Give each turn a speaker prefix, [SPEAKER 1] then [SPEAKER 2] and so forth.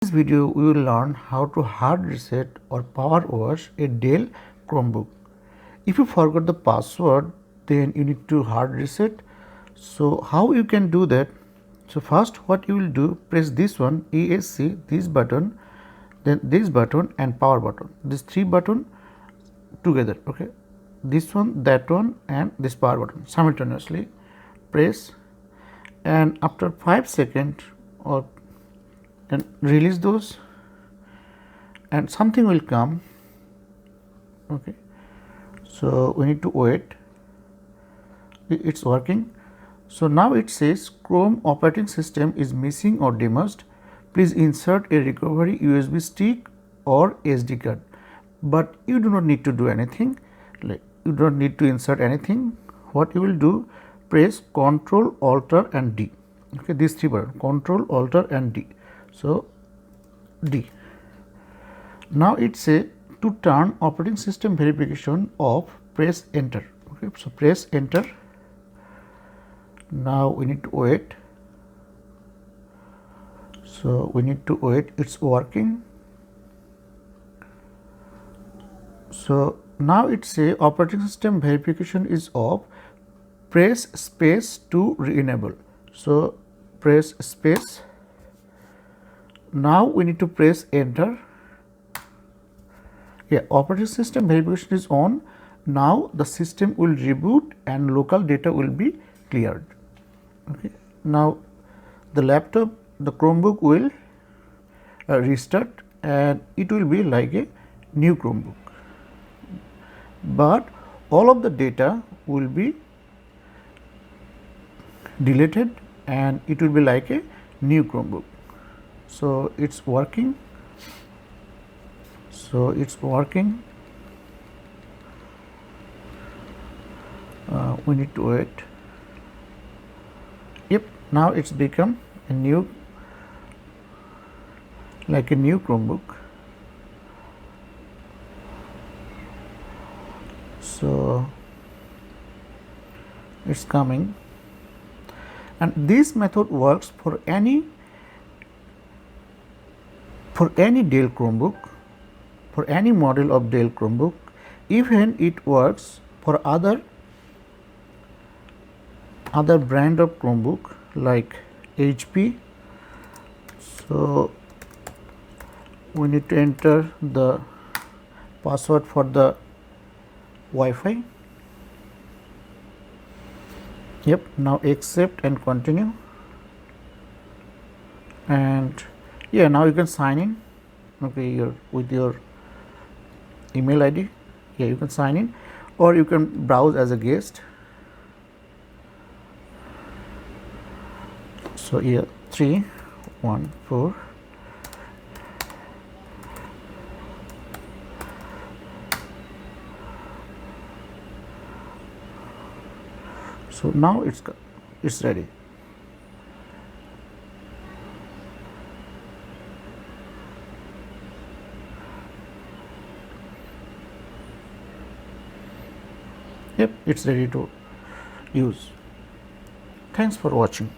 [SPEAKER 1] In this video, we will learn how to hard reset or power wash a Dell Chromebook. If you forgot the password, then you need to hard reset. So how you can do that? So first what you will do, press this one, ESC, this button, then this button and power button. These three buttons together, okay? This one, that one and this power button simultaneously press, and after 5 seconds or and release those and something will come, okay? So we need to wait. It's working. So now it says Chrome operating system is missing or damaged. Please insert a recovery USB stick or SD card. But you do not need to do anything. Like, you don't need to insert anything. What you will do, press Ctrl, Alt and D. Okay, these three buttons, Ctrl, Alt and D. So D. Now it says to turn operating system verification off, press enter. Okay, so press enter. Now we need to wait. So we need to wait. It's working. So now it says operating system verification is off. Press space to re-enable. So press space. Now we need to press enter. Yeah, operating system verification is on. Now the system will reboot and local data will be cleared. Okay. Now the laptop, the Chromebook will restart and it will be like a new Chromebook. But all of the data will be deleted and it will be like a new Chromebook. So it's working. So it's working. We need to wait. Yep, now it's become a new, like a new Chromebook. So it's coming, and this method works for any Dell Chromebook, for any model of Dell Chromebook. Even it works for other brand of Chromebook like HP. So we need to enter the password for the Wi-Fi. Yep, now accept and continue. And yeah, now you can sign in. Okay, with your email ID. Yeah, you can sign in, or you can browse as a guest. So here 314. So now it's ready. Yep, it's ready to use. Thanks for watching.